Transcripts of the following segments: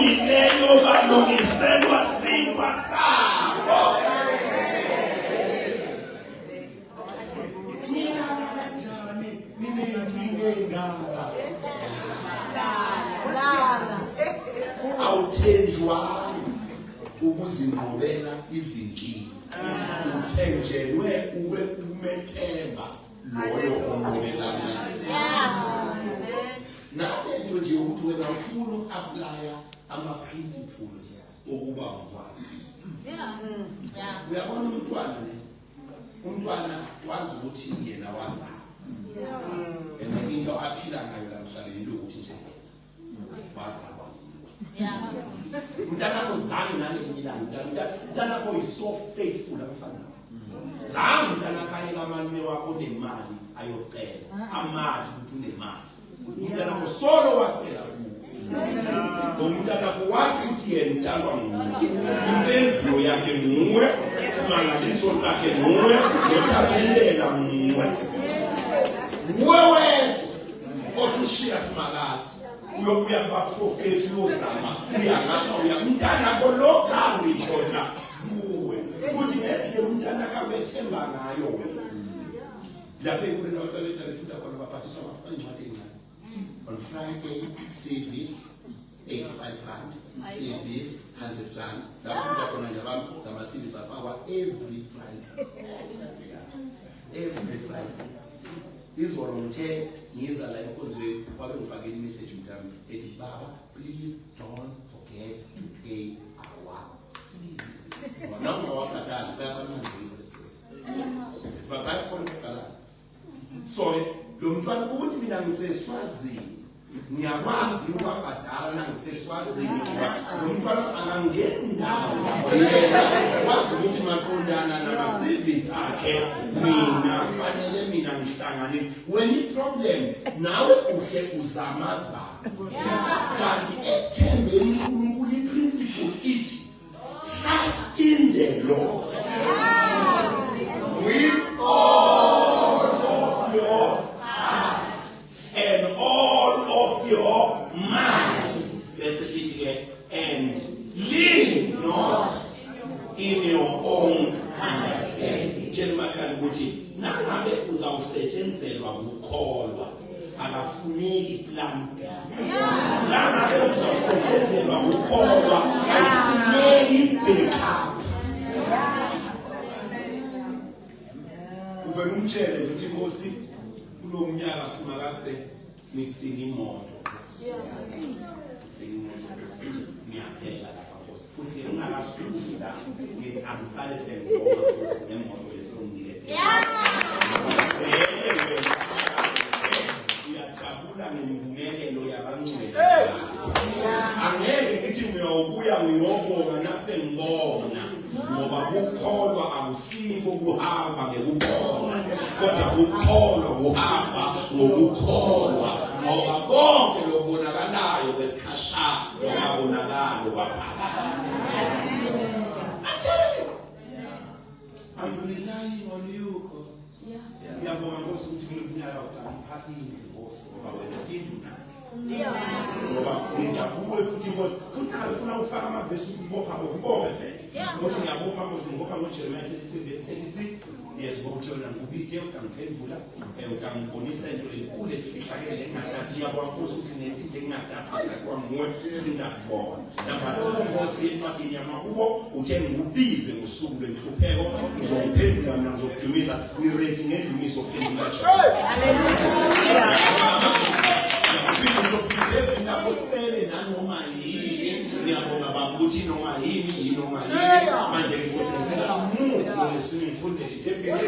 abalomileyo balungiselwa sifa sabo. Mina kanjani ngingenganga awuthenjwa ukuzinqobela izinkinga, uthenjelwe umethemba loyo onqobelana. Nawe into nje ukuthi wena ufuna uku-aplya ama-principles okuba umntwana. Uyabona umntwana wazi ukuthi yena wazama. And into aphila ngayo namhlanje into ukuthi nje wazama. Umntanakho zange nalelinye ilanga, umntanakho is so faithful abafana. Zange umntanakho aye kamalune wakho onemali ayocela amali ukuthi unemali. Umntanakho solo wacela kuwe. Umntanakho wathi ukuthi yena mntanwa nguwe. Impendulo yakhe nguwe, isimangaliso sakhe nguwe, nothabelela nguwe. Nguwe wedwa okushiya simakazi. Uyobuya kubaprofethi uyozama uyangapha umntanakho lokhawi khona kuwe futhi ngeke umntanakho abethemba ngayo wena. Lapho ekulena waqaletha lefunda khona baphathiswa incwadi encane. On Friday service 85 rand, service 100 rand. Lapho khona nje abantu ngamaservice afakwa every Friday. Every Friday. Izolo ngithe ngiza la enkonzweni kwabe ngifakela imessage mntana ethi baba please don't forget to pay our service. Wona ngawabhadala bayabancedisa lesikole. Sibabhala khona ukubhala. So lo mntwana ukuthi mina ngiseswazini ngiyakwazi ukubhadala nangiseswazini lo mntwana angangeni ndawo wazi ukuthi maqondana nama-service akhe mina fanele mina ngihlangane when i-problem nawe uhle uzamazama kanti ekuthembeni uNkulunkulu i-principle ithi trust in the Lord with all of your heart and all of your mind. And lean not in your own understanding. Njengoba ukuthi nangabe uzawusetshenzelwa ukukholwa akafuneki plan B. Nangabe uzawusetshenzelwa ukukholwa akufuneki backup. Ube umtshele ukuthi Nkosi kulo mnyaka simakathe ngitsinga imoto. Ngiyaphela lapha Nkosi. Futhi ungakasuki la ngithi angisale sengibona Nkosi nemoto lesongile. Uyajabula ngempumelelo yabancwele. Angeke ngithi ngiyawubuya ngiyobonga nasengibona ngoba ukukholwa akusiko kuhamba ngekubona kodwa ukukholwa kuhamba ngokukholwa ngoba konke lokubonakalayo kwesikhashana lokubonakalayo kwaphakade. I'm relying on you. Ngiyabonga Nkosi ukuthi kulo mnyaka utangiphakile Nkosi ngoba wena induna. Ngoba ngisabuye futhi Nkosi futhi ngifuna ukufaka amavesi ukubopha ngokubopha vele. Ukuthi ngiyabopha Nkosi ngibopha ngoJeremiah 33:33. Yes, ngokuthola ngubike utangiphendula utangibonisa into enkulu efihlakele engathi yakwaNkosi ukuthi nento engathapha kwamuwe futhi ngakubona. Namba Nkosi encwadini yamaHubo uthe ngibize ngosuku lwenhlupheko uzongiphendula mina ngizokudumisa ngiready ngendumiso ophendula. Hallelujah. Ngizokuthetha ngapostele nanoma yini ngiyabonga baba ukuthi noma yini noma yini manje Nkosi ngicela umuntu lesini ngikhonde ngidebise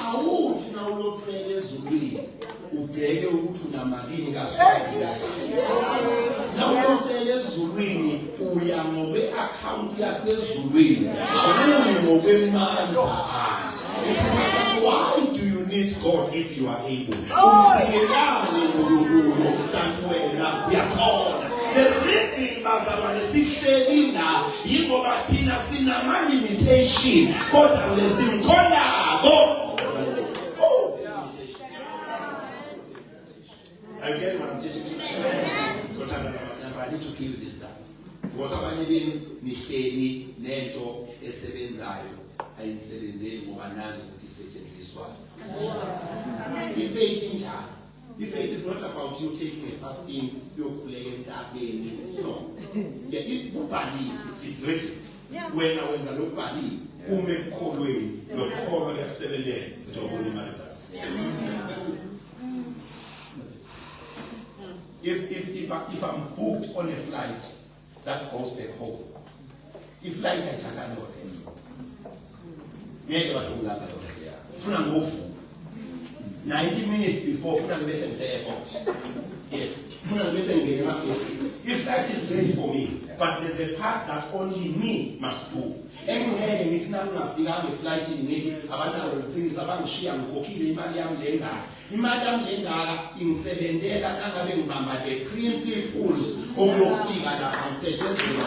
awuthi na ulophele ezulwini ubheke ukuthi unamalini kaswazi nawulophele ezulwini uya ngokwe-account yasezulwini awuyi ngokwemandla. Why do you need God if you are able? The reason bazalwane sihleli la yingoba thina sinama limitation kodwa lesimkhonako nihleli nento esebenzayo ayisebenzeli ngoba nazi ukuthi isetshenziswa. Ifaith injalo. Faith is not about you taking a fasting, yokhuleka entabeni. No. Yeah, ubhaliwe, it's written. Wena wenza lokubhaliwe ume ekukholweni, lokukholwa kuyakusebenza ngokubona imali zakho. If I'm booked on a flight that goes back home, if flight ayithatha not ngeke badumulaza yona funa ngovuka 90 minutes before funa ngibe sengise-airport. Yes, funa ngibe sengingena emagedini. If flight is ready for me, but there's a part that only me must do. Engeke ngithi nangingafika ngeflightini ngithi abantu abalicingisa bangishiya ngikhokhile imali yami lengaka. Imali yami lengaka ingisebenzela nangabe ngibamba the principles okuyofika lapha ngisetshenzela.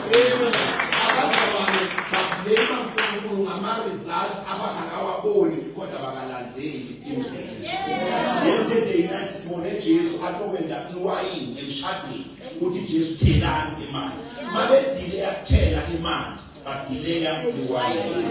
Abazalwane bablema uNkulunkulu ngama-results abangakawaboni kodwa bakalandzeli indlela. Yesterday night sibone Jesu atowenda iwayini emshadweni uthi Jesu thelani imali. Mabedile yakuthela imali badileya iwayini.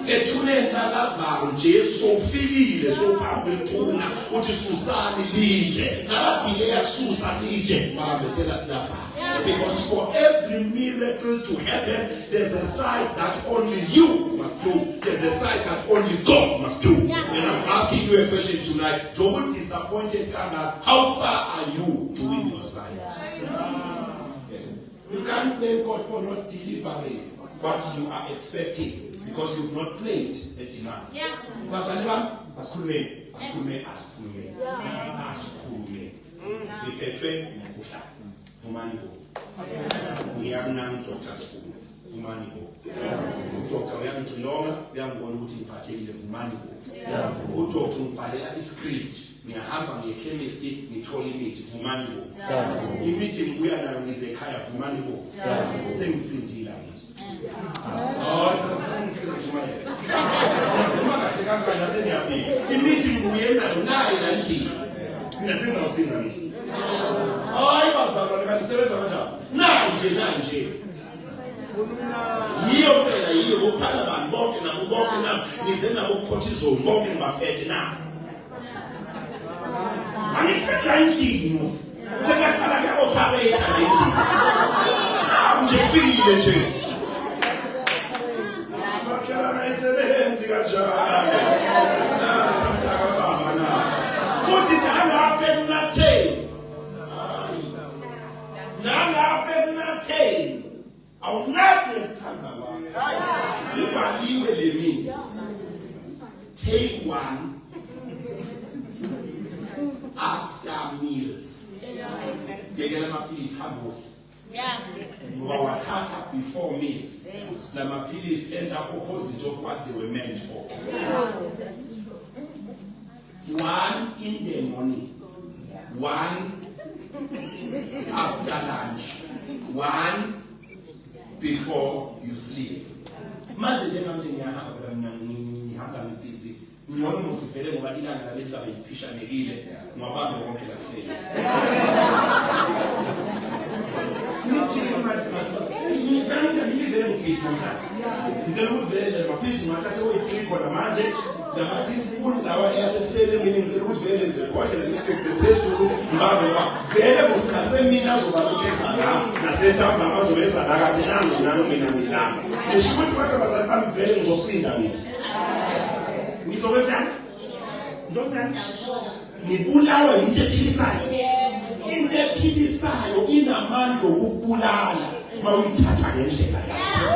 Ethuneni laLazaro Jesu sofikile sophambi kwethuna uthi susani lije. Nabadileya kususa lije babethela Lazaro. Because for every miracle to happen, there's a side that only you must do. There's a side that only God must do. And I'm asking you a question tonight. Don't be disappointed, Kanga. How far are you doing your side? Yes. You can't blame God for not delivering what you are expecting because you've not placed a demand. Ngiyabona Dr. Spoons vumani bo. Dr. uyangixilonga uyangibona ukuthi ngiphathekile vumani bo. Udoktor ngibhalela iscript ngiyahamba ngiye-chemist ngithola imithi vumani bo. Imithi ngibuya nayo ngize ekhaya vumani bo. Sengisindile ngithi. Imithi ngibuye nayo nayo endlini. Mina sengizawusinza ngithi. Hayi bazalwane kandisebenza kanjani? Nanje. Yiyo phela yiyo ukukhala abantu bonke nabo bonke nabo nize nabo cortisol bonke ngibaphethe na. Angisekela endlini. Sekaqala ke operate endlini. Nje fikile nje. Bakhala nayisebenzi kanjani? Samdaka baba na. Futhi nalapha ekunatheni. I will not say it means take one after meals. Please humble. Before meals. Please end up opposite of what they were meant for. One in the morning. One after lunch. One before you sleep. Manje njengamanje ngiyahamba ngibhizi. Ngibona musivele ngoba ilanga labenza bayiphishanekile ngwabambe konke la kuseni. Nithi manje ngivele ngibhizi manje. Ngicela ukuvele maphizi ngathathe oyi-3 khona manje. Namathisi lawa eyasesele mina ngizela ukuthi vele nje kodwa ngibhekise phezulu ngibambe vele kusingasemina azobalukeza la nasentambama azobeza la kade nangu mina ngilanga esho ukuthi abantu abazali bami vele ngizosinda ngithi ngizokwenzani ngibulawa into ephilisayo inamandla okubulala uma uyithatha ngendlela yakho.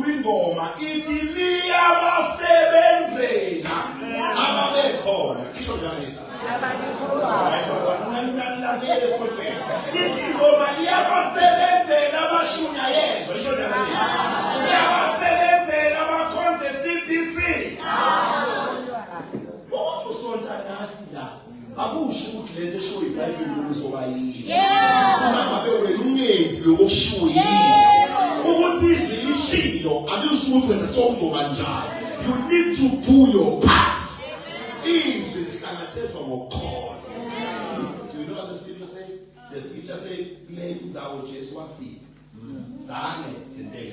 Ingoma ithi liyabasebenzela ababekhona kisho njani ithi ingoma liyabasebenzela abashunyayezwa isho njani liyabasebenzela abakhonze CBC ukuthi usonta nathi la akusho ukuthi lento esho iBhayibheli uzoba yini ngabe wena ungenzi lokusho yini ukuthi izwi lishilo akusho ukuthi wena sowuzoba njani. You need to do your part. Izwi lihlangathezwa ngokukholwa. Do you know what the scripture says? The scripture says, plains our Jesus wafika. Zange enteke.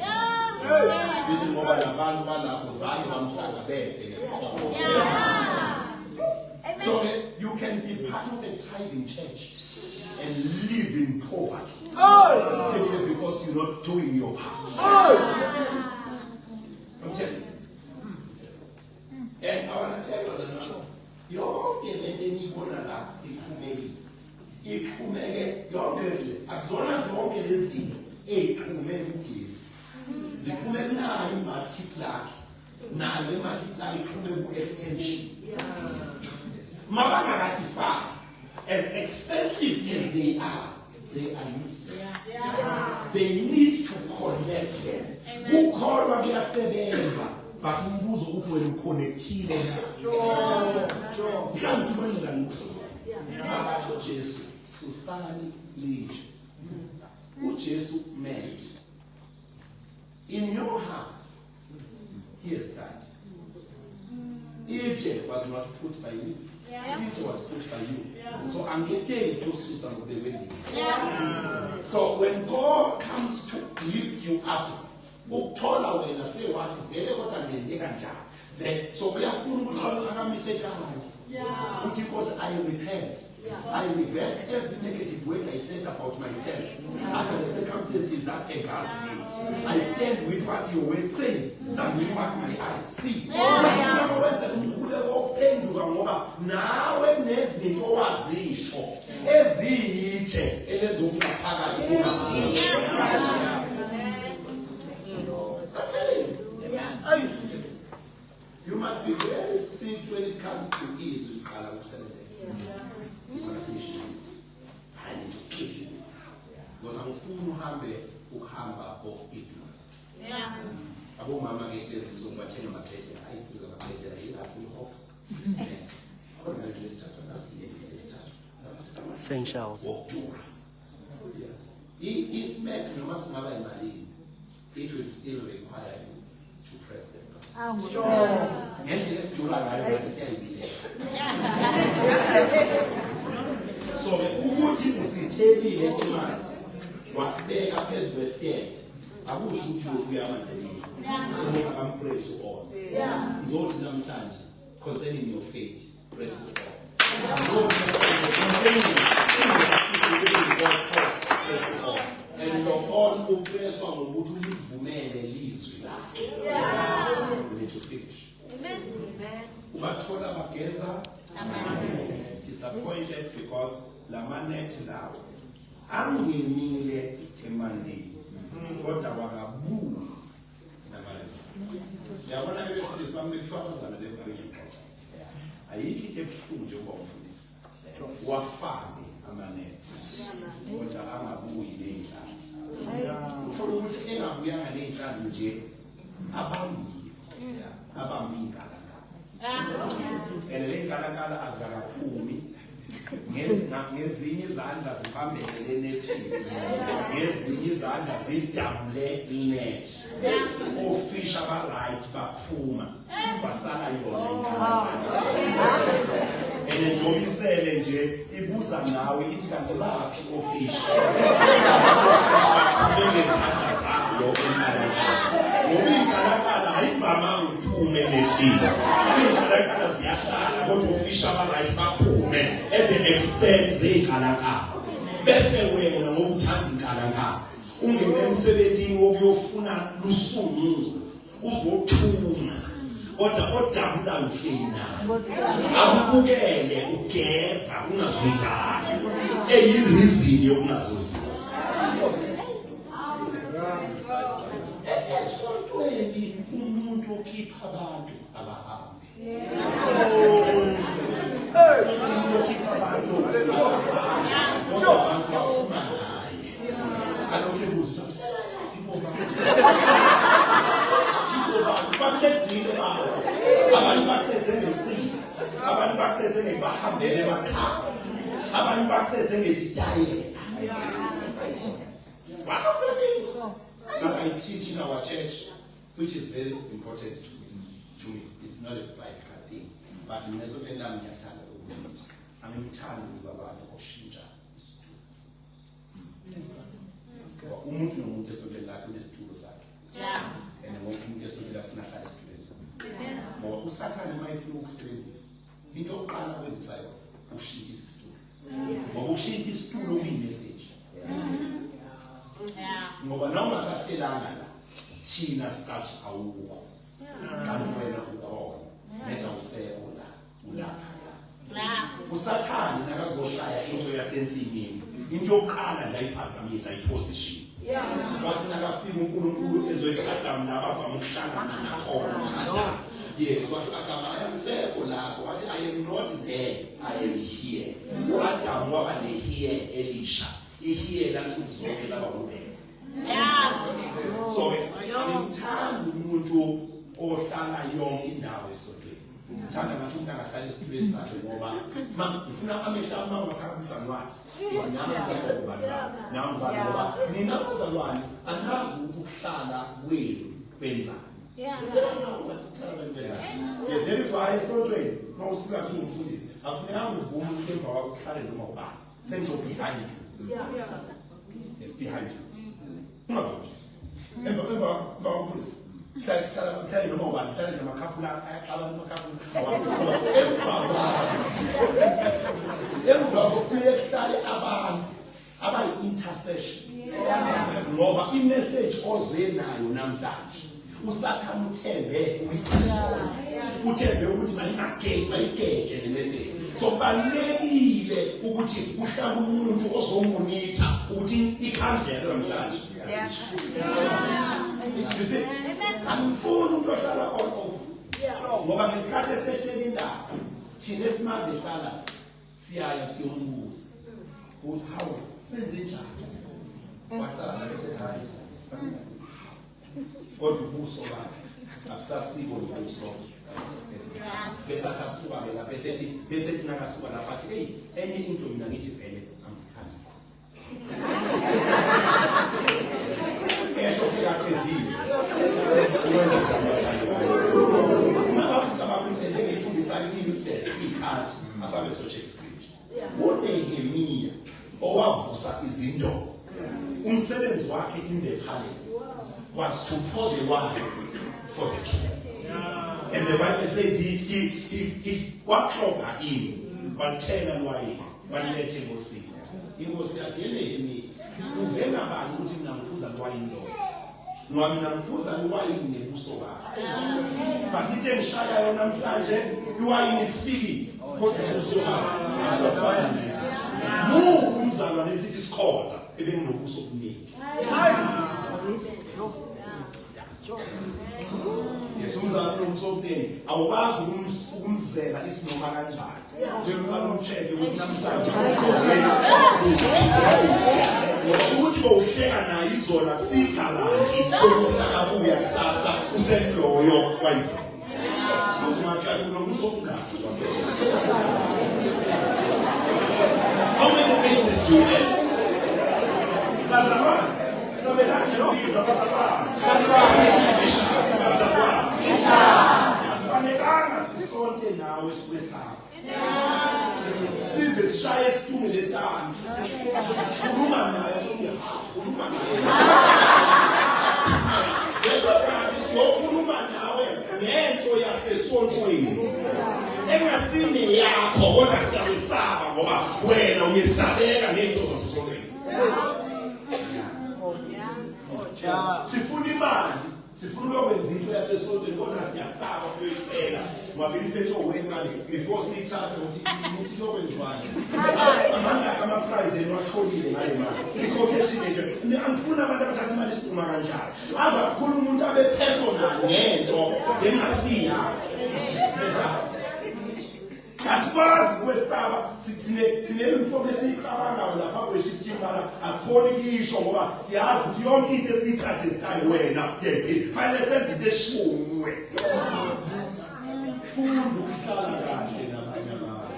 Bithi ngoba labantu balapho zange bamhlangabele ngekhona. So you can be part of a thriving church and live in poverty. Simply because you're not doing your part. I'm telling you. And I want to tell you that yonke lento eniyibona la iqhumeke yonke akuzona zonke lezi zinto eziqhumeke ugesi ziqhumeke nayo i-multiply nayo i-multiply iqhumeke ku-extension mabangakadifaki as expensive as they are useless. They need to connect them. Ukholwa kuyasebenza but umbuzo uthi wena uconnectile mhlawumbe uthumela ngusho abatsho Jesu susani lije uJesu meant in your hearts he has died. Ije was not put by me. Ije was put by you. So angeke ususa ngobewendini. So when God comes to lift you up, ukuthola wena sewathi vele kodwa ngende kanjani. Then so kuyafuna ukuthola akamise ekhaya. Uthi because I repent. I reverse every negative word I said about myself under the circumstances that engulf me. I stand with what your word says than with what my eyes see. Nawe nezinto owazisho eziyitshe elenzokuba phakathi you must be very spiritual when it comes to ease with color. I need to give you this because I'm full uhamba or ignorant. Abo mama ke lezinto ngobathenga amakhekhe ayifika amakhekhe ayilasiho isnake khona lesithathu lesithathu essentials ismack noma singaba imalini it will still require you to press them. Ngendlela esidula ngayo ukuthi siyayibile. So ukuthi usithelile imali wasibeka phezu kwesitende akusho ukuthi uyobuya amanzelile I'm praise you all. Ngizothi namhlanje concerning your faith praise you all. And your all upreswa ngokuthi ulivumele lizwi lakhe. We need to finish. Ubathola bageza disappointed because la manethi lawo angenile emandini kodwa wakabuka namalezi yabona ke befundisi bami bekuthwazana lebhayibheli ayikho into ebuhlungu njengoba umfundisi wafake amanethi kodwa angabuyi ney'nhlanzi uthola ukuthi engabuyanga ney'nhlanzi nje abambi iy'nkalakala and ley'nkalakala azikakaphumi ngezinye izandla zibambelele enethini ngezinye izandla zidabule inethi ofisha aba-right baphuma basala yona inkalakala and njobisele nje ibuza nawe ithi kanti baphi ofisha ngezandla zabo inkalakala ngoba inkalakala ayivamanga ukuphume enethini iy'nkalakala ziyahlala kodwa ofisha aba-right baphume at the expense zey'nkalakala bese wena ngokuthanda inkalakala ungene emsebenzini wokuyofuna lusungulo uzothunga kodwa odabulayo uhleli nayo akubukele ugeza ungazuzani eyirizini yokungazuzi esontweni umuntu okhipha abantu abahambi One of the things that I teach in our church, which is very important to me, it's not a biblical thing, but in Nesopenda Miatana, I'm in town with a lot of Shinja. umuntu nomuntu esondele lakhe unesitulo sakhe and wonke umuntu esondele afuna ahlale esitulweni sakhe ngoba usathane uma efuna ukusebenzisa into yokuqala kwenzisayo ukushintsha isitulo ngoba ukushintsha isitulo kuyi-message ngoba noma ungasahlelanga la thina sicathi awukho kanti wena ukhona neda usekho la ulapha usathane nakazoshaya into yasensimini into yokuqala la iphazamisa iposition wathi nakafika uNkulunkulu ezoyiqadamu nabavama ukuhlangana nakhona yes wathi agama ayamsekho lapho wathi I am not there I am here uAdam waba ne-here elisha i-here lansuku zonke laba kubele so ngimthanda umuntu ohlala yonke indawo esontweni ngithanda ngathi umuntu angahlala esitulweni sakhe ngoba ngifuna amehla amangaphakamisa lwathi nami bazi ngoba nina bazalwane anazi ukuthi ukuhlala kwenu kwenzani yes there is why esontweni uma usika singumfundisi akufuneka uvume ukuthi emva kwakho uhlale noma ubani sengisho behind you yes behind you ungavumi emva umfundisi hlale noma ubani hlale namakhaphula ayaxabana amakhaphula emva kokuphile hlale abantu abayi-intercession ngoba i-message oze nayo namhlanje usathane uthembe uthembe ukuthi mayigeje le message so kubalulekile ukuthi kuhlale umuntu ozomonitha ukuthi ikhandlela namhlanje angifuni umuntu ohlala all over ngoba ngesikhathi esehlele indaba thina esimazi ehlala siyaya siyombuza ukuthi hawu benze njani wahlala besekhaya kodwa ubuso bakhe abusasiko lobuso bese akasuka ke lapha bese nakasuka lapha athi hey enye into mina ngithi vele angithandi esho sekaqedile wenza njani abakudele ngifundisa i-useless ikhathi asabe so-check script uNehemiya owavusa izinto umsebenzi wakhe in the palace was to pour the wine for the king. And the Bible says he wakloga in, but tell and wine, but let him go see. He was at Nehemiya. Uvena ba ukuthi namkhuza wine lo. Ngoba namkhuza wine nebuso bakhe. But ite ngishaya yona namhlanje iwine ifiki. Kodwa ubuso bakhe asafaya nesi. Umzalwane esithi sikhotha ebenginobuso obuningi. Yes, umzalwane omsobeni awukwazi ukumzela isinoma kanjani. Njengoba umcheck ukuthi namhlanje ukuthi bowuhleka nayo izona sikalanti ukuthi akabuya kusasa usemloyo kwayizo. Uzimakhaya kunobuso obungaphi. How many faces do you have? Bazalwane sabelani nobiza bazalwane. Akufanelanga sisonke nawe sikwesaba. Size sishaye isitume letani. Khuluma naye khuluma naye. Leso sikhathi siyokhuluma nawe ngento yasesontweni. Engasine yakho kodwa siyawesaba ngoba wena uyesabeka ngento zasesontweni. Sifuna imali, sifuna ukwenza into yasesontweni kodwa siyasaba ukuyoyicela ngoba impetho wemali before siyithathe ukuthi ithi lokwenziwayo. Amanga ama-prize enwatholile ngale mali. I-quotation nje angifuni abantu abathatha imali isiphuma kanjalo. Aza kukhuluma umuntu abe personal ngento engasiya. Asikwazi kwesaba sine-uniform esiyicabangayo lapha kweshithimala asikhoni kisho ngoba siyazi ukuthi yonke into esiyisugestiayo wena fanele senze into eshunwe. Funda ukuhlala kahle nabanye abantu.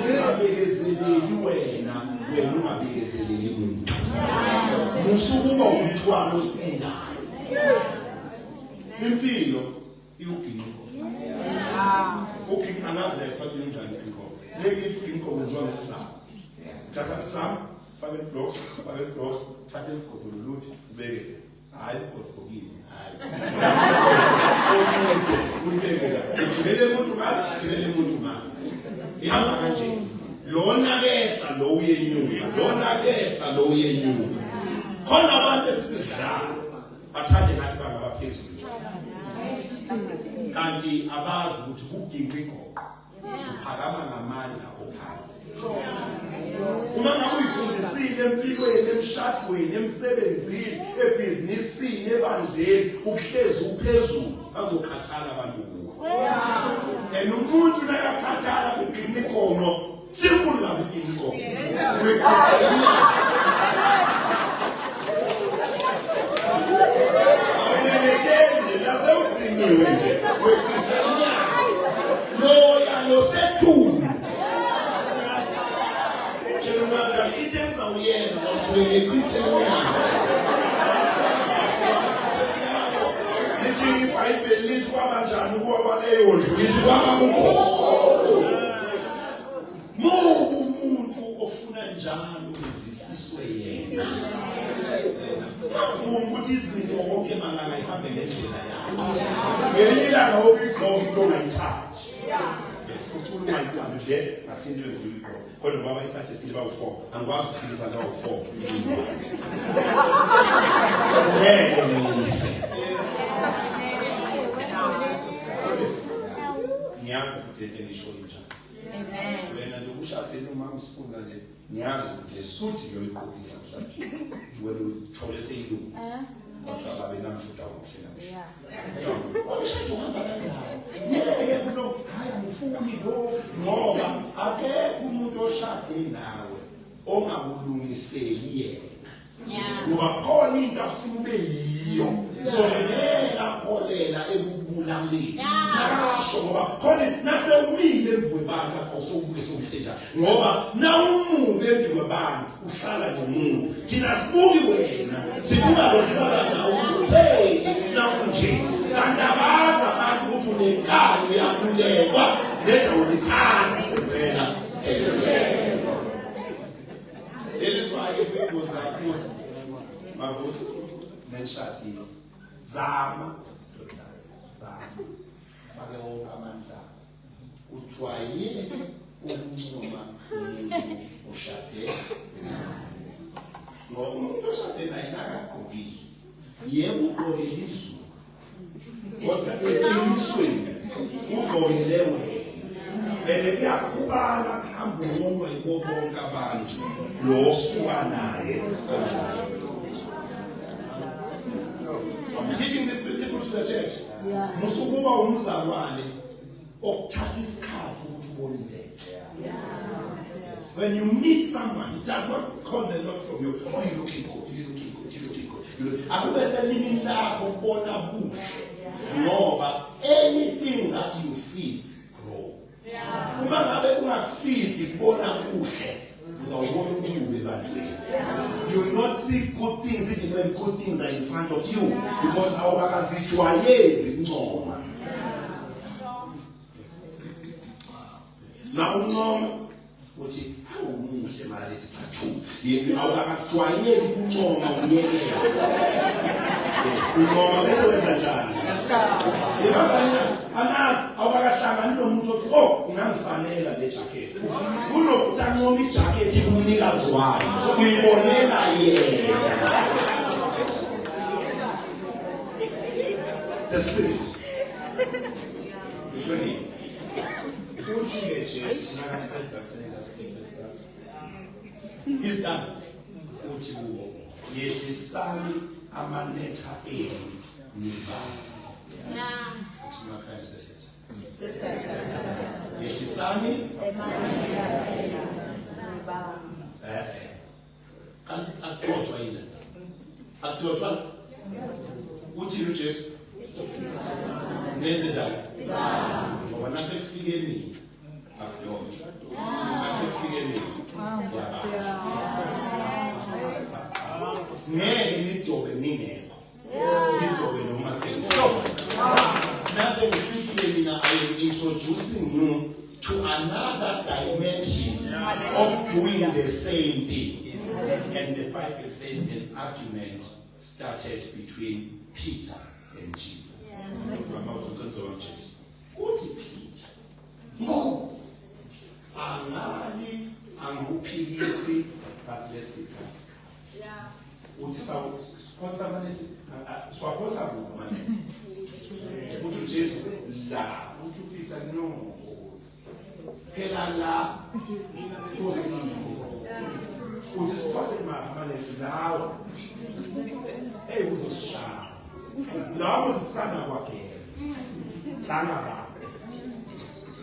Singabekezeleli wena ungabekezeleli umuntu. Musukuba umthwalo osinayo. Impilo iwuginqo. Okay, angazi la ifakiwe njani inkomo. Lekithi inkomo wenziwa ngokudlala. Just a drum, fake blocks, thatha igodolo loluthi ubeke hayi godfogini hayi ubeke la ubeke umuntu mali ihamba kanje lona kehla lo uyenyuka khona abantu esisidlala bathande ngathi bangabaphezulu kanti abazi ukuthi kuginqa igoqo phakama ngamandla ophansi uma ngabe uyifundisile empilweni emshadweni emsebenzini ebhizinisini ebandleni uhlezi uphezulu bazokhathala abantu kuwe umuntu nakakhathala kuginqa igoqo simple ngabe igoqo umuntu ofuna njalo uvisiswe yena ukuthi izinto wonke malanga ihambe ngendlela yakho ngelinye ilanga okuyigqoka into ongayithathi sokuthula ungayithandi nje ngathi into engiyigqoka kodwa baba isathi stile bawu-4 angikwazi ukuphilisa bawu-4 ngiyazi ukuthi into engisho injani wena nje ukushadeni umama sifunza nje ngiyazi ukuthi le suthi yoyiqokisa mhlanje wena uthole seyilungu bathiwa babe namhluta okuhle namhla wabeshade uhamba kanjani ngeke kulo hayi angifuni lo ngoba akekho umuntu oshade nawe ongakulungiseli yena ngoba khona into afuna ube yiyo so ngeke akholela ekubulaleni nakasho ngoba khona nasewumile emgwebanga awusowubukisa ubuhle njani ngoba nawumuke emgwebantu uhlala nomuntu thina sibuki wena sibuka lokhala nawe ukuthi hey nakunje kanti abazi abantu ukuthi unenkalo yakulekwa nendawo lithatha ezela elizwayo kwingozi yakho mavuso nenshadini zama fake wonke amandla ujwayele ukuncoma umuntu oshade ngoba umuntu oshade naye nakagqokile yebo ugqokile izulu kodwa eqinisweni ugqokile wena kuyakhubana kuhamba umuntu bonke abantu lo osuka naye I'm teaching this principle to the church. Musukuba umzalwane okuthatha isikhathi ukuthi ubonile. When you meet someone, that's what comes a lot from you. Oh, you looking good, you looking good. Akube selimini lakho ubona kuhle. Ngoba anything that you feed grow. Uma ngabe ungakufeed kubona kuhle. You will not see good things even when good things are in front of you because our situation now uthi awumuhle mali ethathu yini awukajwayeli ukuncoma unyekela sinoma bese wenza njani anazi awukakahlangani nomuntu othi oh ungangifanela le jacket kunokuthi ancoma ijacket kumnikazi wayo uyibonela yena the spirit is done. Yehlisani amanetha enu nibani. Yehlisani amanetha enu nibani. Kanti akudotshwa yini? Akudotshwa? Uthi uJesu nenze njani? Ngoba nasekufike mina akudotshwa. Nasekufike mina. Ngeke nidobe ningekho. Nidobe noma sengihlobo. Nase ngifikile mina I am introducing you to another dimension of doing the same thing. And the Bible says an argument started between Peter and Jesus. Uthi Peter, Moses, angani anguphikisi kaFlesikas. Uthi sponsor manage, swaphosa buku manage. Uthi Jesu la, uthi Peter no. Phela la, sifosi uthi sipase manage lawo. Hey, uzosha. Lawo zisana kwageza. Sana ba.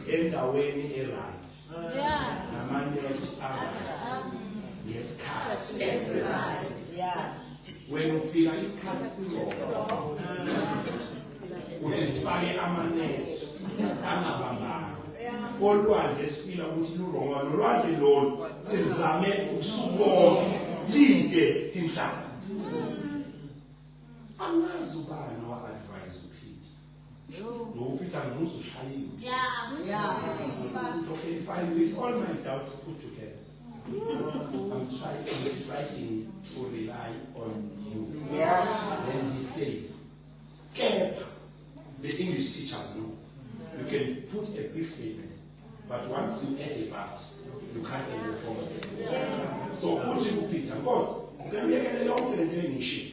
Endaweni eright. Namanye ethi right. Yesikhathi esiright. When ufika isikhathi sizofika. Uthi sifake amanet angabambanga. Olwandle sifila ukuthi luronga lolwandle lolu sizame usuku linde tinhlanga. Angazi ubani wa advise uPeter. No Peter nguzushayile. It's okay, fine, with all my doubts put together. I'm deciding to rely on you. Then he says, Kep, the English teachers know. You can put a big statement, but once you add a but, you can't say the whole statement. So put it Peter, because then we get a long and doing issue.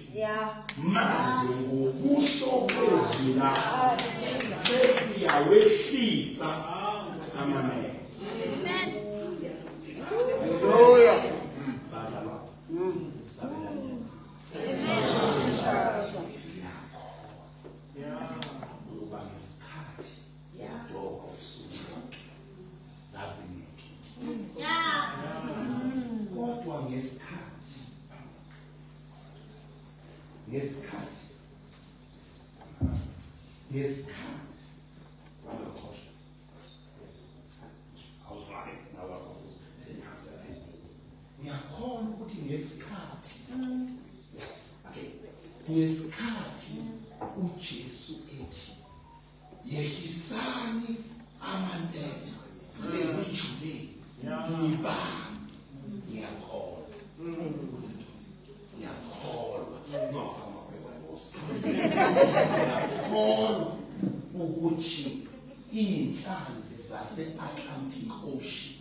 Manje ngokusho kwezwi la sesiyawehlisa amane. Amen. Hallelujah. Bazalwa. Sabelani. Uba ngesikhathi yadoko usuku zazineke. Kodwa ngesikhathi wangakhohlwa. Awuzwake nawe wakufuza senhamsa phezulu. Ngiyakhona ukuthi ngesikhathi. Yes. Okay. Ngesikhathi uJesu ethi yehlisani amanetha lekujuleni ngiba ngiyakholwa. Ngiyakholwa ukuthi inhlanzi zase-Atlantic Ocean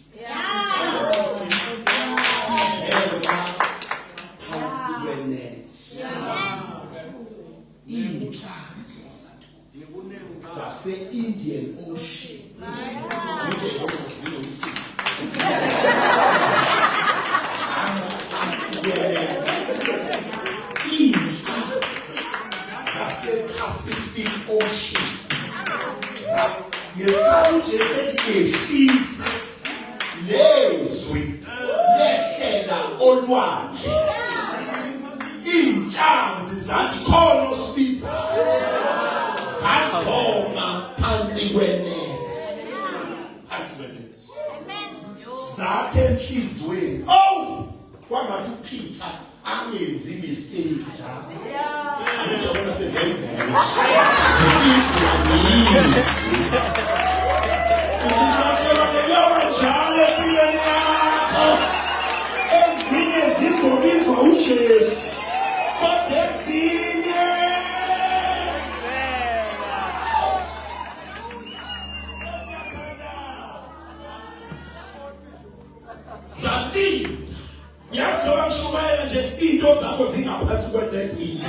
phansi kwenethi inhlanzi zase-Indian Ocean Pacific Ocean. Ngesikhathi Jesu ehlisa lezwi lehlela olwandle. Inhlanzi zathi khona osibiza. Zasoma phansi kwenethi. Zathi enhlizweni. Oh! Kwangathi uPeter angenzi mistake la. Angijabula sezenze. Ezinye zizobizwa uJesu. Kodwa ezinye zalinda. Yazi wamshumayela nje into zakho zingaphansi kwenethi.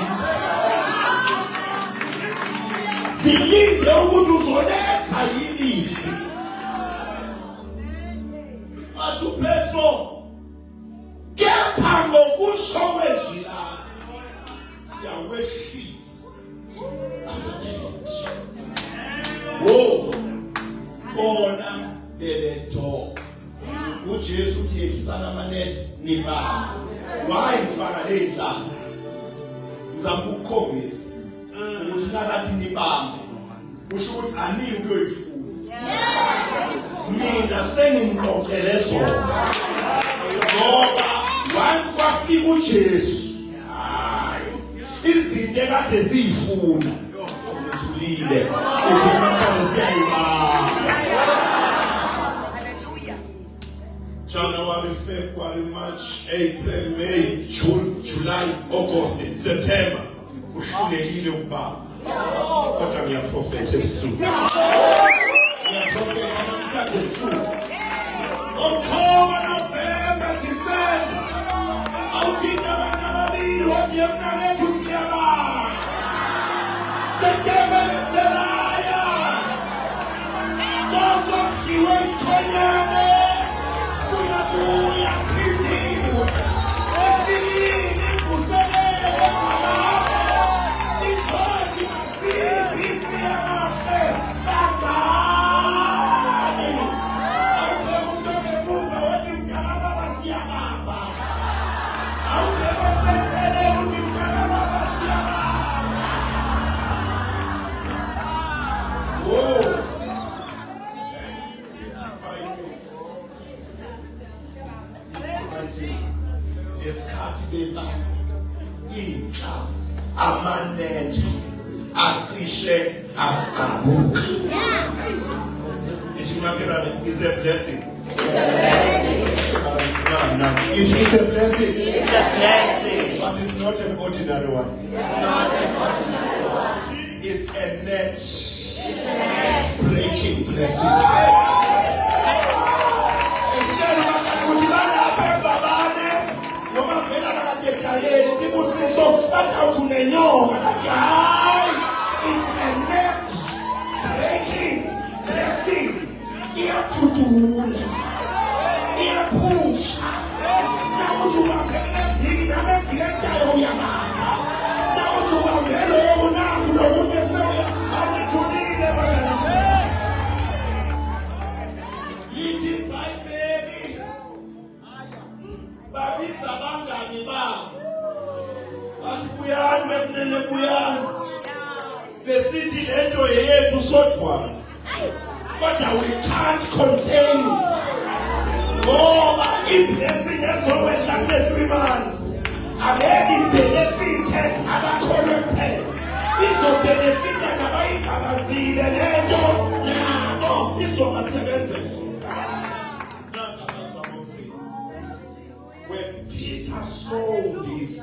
Zilinde ukuthi uzoletha yilizwi. Athu Petro, kepha ngokusho kwezwi lakho siyawehlisa amanethi. Bona bebedoka. uJesu uthi yehlisana amanethi niba. Why ngifaka ley'nhlanzi? Ngizama ukukhombisa ukuthi nakathi nibambe kusho ukuthi anike ukuyoyifuna. Mina sengimqoqele zona. Ngoba once kwafika uJesu, hayi izinto ekade ziyifuna uthulile. January, February, February, March, April, May, June, July, August, September. Uhlulekile ubaba. Kodwa ngiyaprofetha ebusuku. Ngiyaprofetha namhlanje ebusuku. October, November, December. Awuthina abantu ababili wathi emnakethu siyabala. The devil is a liar. God kudliwe isikhonyane. Uyabuya phindile. Efikile kuselele. Isikhathi masibi siyahle. Babani. Awukho umuntu ongemuva wathi mdala baba siyababa. Awukho osetele uthi mdala baba siyababa. Whoa. Lesikhathi bebala iy'nhlanzi amanethe acishe aqabuka. Ithi makhelwane, it's a blessing. It's a blessing. It's a blessing. It's a blessing. But it's not an ordinary one. It's not an ordinary one. It's a net It's a net breaking blessing. It's a net breaking blessing. Iyathuthula. Iyapusha. Nawuthi ubambele evini, amevili entayo uyabamba. Nawuthi ubambele yokunaku nokunye sewuya awethulile bangani. Yithi iBhayibheli babiza abangani babo. Bathi buyani bekunene buyani. Besithi lento yethu sodwa. But we can't contain it. Ngoba iblessing ezowehla kule 3 months. Angeke ibenefithe abakholwe kuphela. Izobenefitha nabayigabazile lento nabo izobasebenzela. When Peter saw this,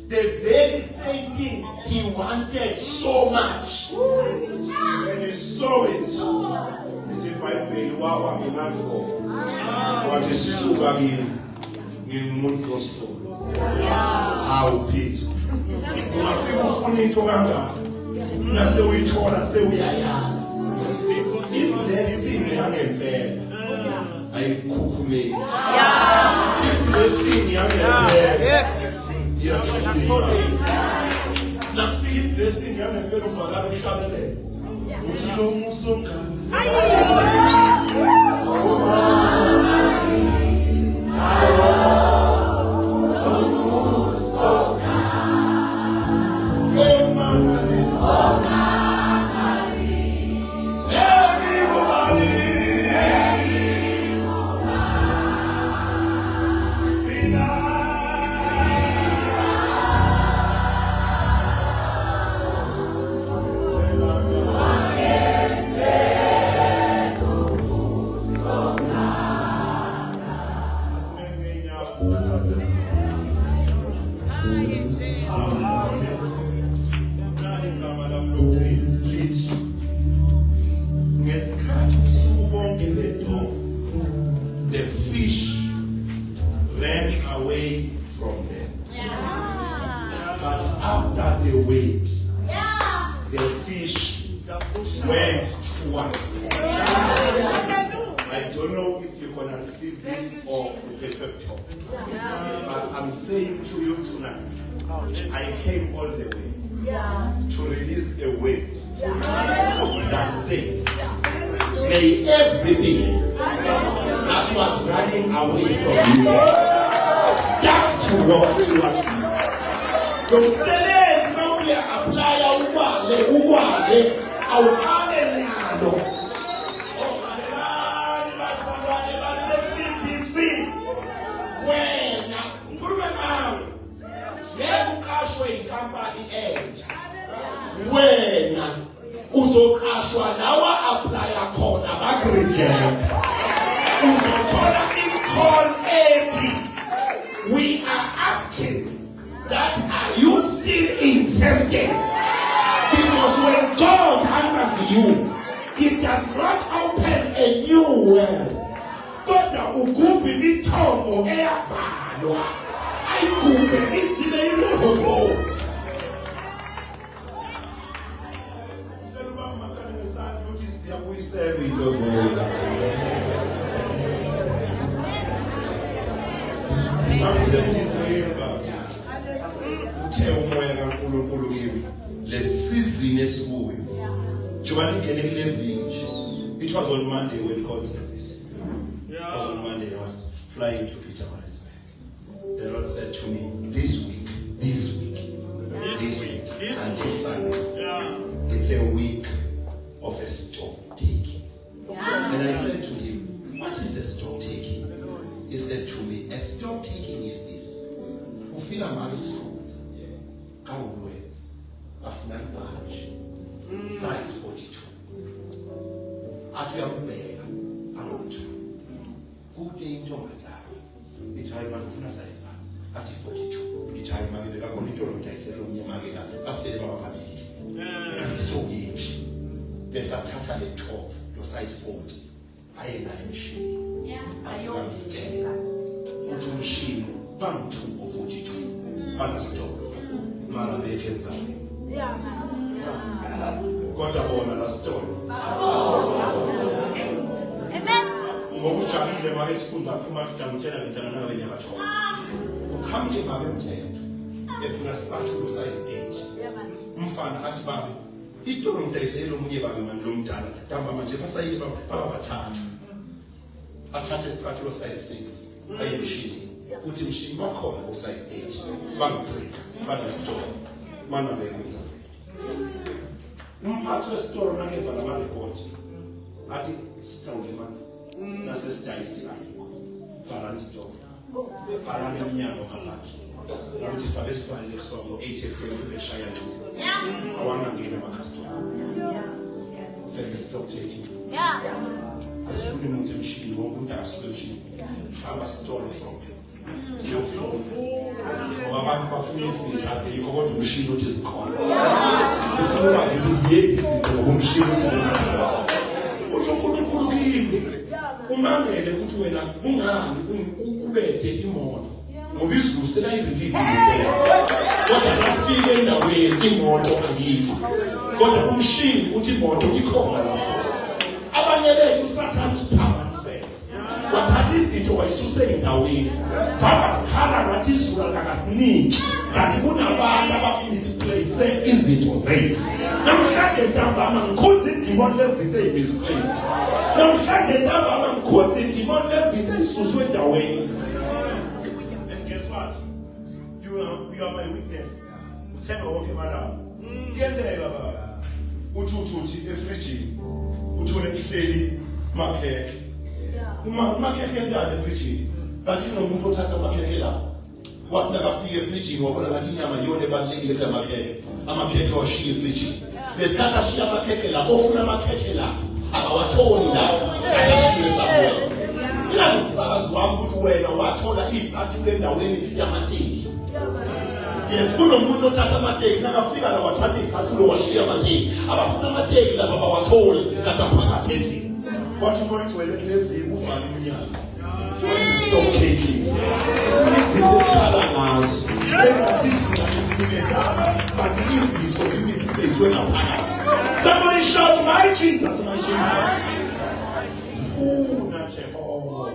the very same thing he wanted so much. When he saw it, it's in my belly. Wow, I'm not for. What is sugar in Mungoso? How Pete? I feel funny to Ganga. I say we told us, say we are. If they see me young and bad, I cook me. If they see me young and bad, you are trying not feel blessing young and bad for that family. Would you know Musonga? The fish ran away from them. But after they wait, the fish went towards them. I don't know if you're going to receive this or the picture. But I'm saying to you tonight, I came all the way to release a word that says, may everything that was running away from you start to walk towards you. Don't say now we apply our wena uzoqashwa lawa apply khona bakureject uzothola call 80. We are asking that are you still interested? Because when God answers you, it does not open a new world. Kodwa ukubi mithombo eyavalwa. Ayikube izile irehobo. Selwa makane mesana uthi siyabuyisela into zonke. Amsemdisemba. Uthe umoya kaNkulunkulu kimi lesizini esibuyo. Njengoba ngene kule village. It was on Monday when God said this. It was on Monday. I was flying to Pietermaritzburg. The Lord said to me, this week, until Sunday, it's a week of a stock taking. And I said to him, what is a stock taking? He said to me, a stock taking is this. Ufila Maris fruit, words, afuna badge, size 42. Atuyambeka, amoto. Kude into ngadala. Ichayi makufuna size ba. Ati 42. Ichayi makebeka khona into lomdayiselo omnyama-ke la basele bababili. Kanti sokuyiphi. Besathatha le top lo size 40. Aye naye emshini. Ayomscanner. Uthi umshini bangu-2 or 42. Bangasitolo. Mara bekenzani. Kodwa bona la stolo. Ngokujabule manje sifunza phuma tudangitshela ngintana nawe nyabathola. Ukhamke babe mthetho. Efuna start ku size 8. Umfana athi babe itolo ngidayisela omunye babe manje lo mdala. Damba manje basayile baba bathathu. Athathe start ku size 6. Ayemshini. Uthi mshini bakhona ku size 8. Bangibreak. Banestore. Mana bekwenza. Umphathi wesitolo nangeva lamareport. Athi sitawule manje. Nasesidayisi ayikho. Farani store. Farani emnyango phakathi. Ukuthi sabe sifanele songo 8 ekuseni zeshaya 2. Awangangena ama-customer. Senze stock taking. Asifune umuntu emshini, wonke umuntu akasuke emshini. Faka store sonke. Siyofuna. Ngoba abantu bafuna izinto azikho kodwa umshini uthi zikhona. Sifuna ukwazi ukuthi ziyephi izinto ngokumshini uthi zikhona. Uthi uNkulunkulu kimi umamele ukuthi wena ungani ukubethe imoto ngoba izulu selayirelease impela kodwa nafike endaweni imoto ayikho kodwa umshini uthi imoto ikhona abanye bethu usathanda usiphambanise wathatha izinto wayisuse endaweni zabazikhala ngathi izulu akasiningi kanti kunabantu abamisplace izinto zethu namhlanje ntambama ngikhuza idimoni lezinto ezimisplace namhlanje ntambama ngikhuza idimoni lezinto ezisuswe endaweni. And guess what? You are my witness. Uthenga wonke malabo kuyendeka baba uthi efrijini uthole ihleli makheke makheke ndani efrijini kanti nomuntu othatha makheke lapho wathi nakafika efrijini wabona ngathi inyama yona ebalulekile kula makheke amakheke washiya efrijini besikhathi ashiya amakheke lapho ofuna amakheke lapho akawatholi lapho akashiye somewhere. Ila ufakazi wami ukuthi wena wathola iphathule endaweni yamateki. Yes, kunomuntu othatha amateki nakafika la wathatha iphathule washiya amateki abafuna amateki lapha bawatholi kade phakathi endlini. Wathi umuntu wele kuleviki uvale umnyango. Stop taking. Izinto esikhala ngazo. Engathizwa izinikeza. Bazi izinto zimisipeyiswe ngaphakathi. Somebody shout, my Jesus, my Jesus. Funa Jehova.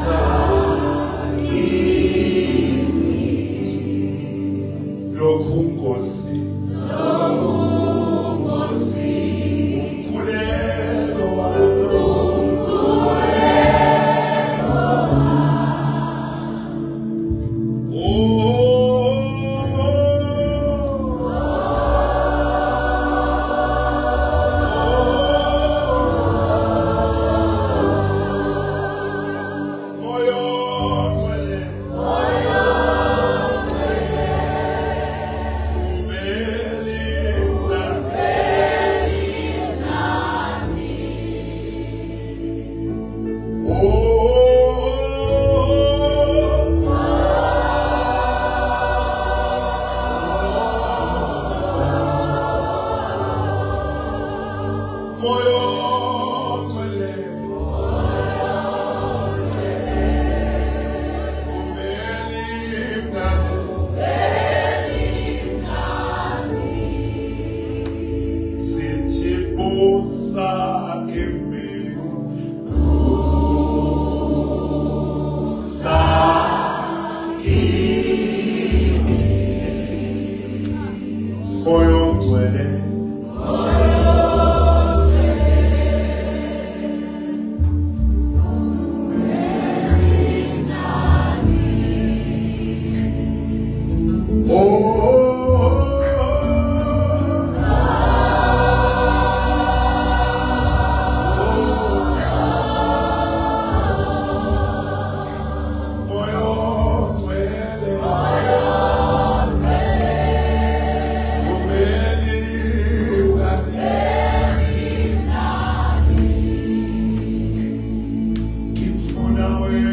So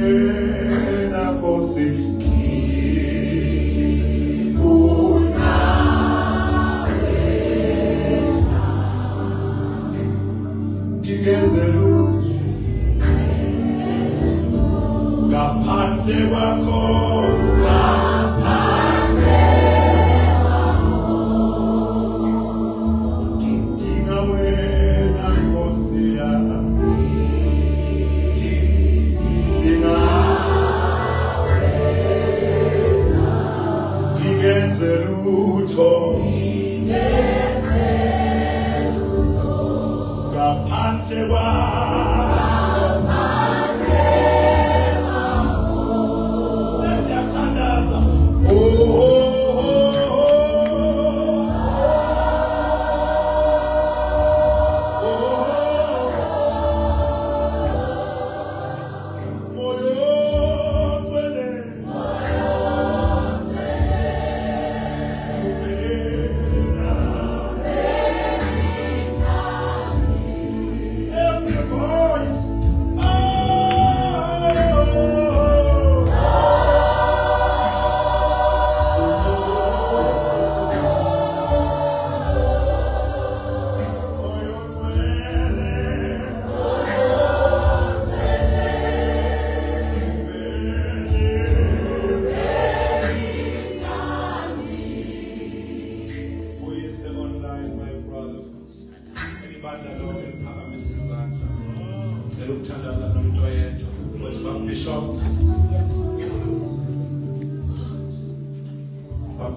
wena Nkosi ngigenze lutho ngaphandle kwakho ngidinga wena Nkosi yami ngidinga wena ngigenze lutho ngaphandle kwakho sesiyathandaza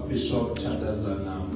Bishop Chandaza now.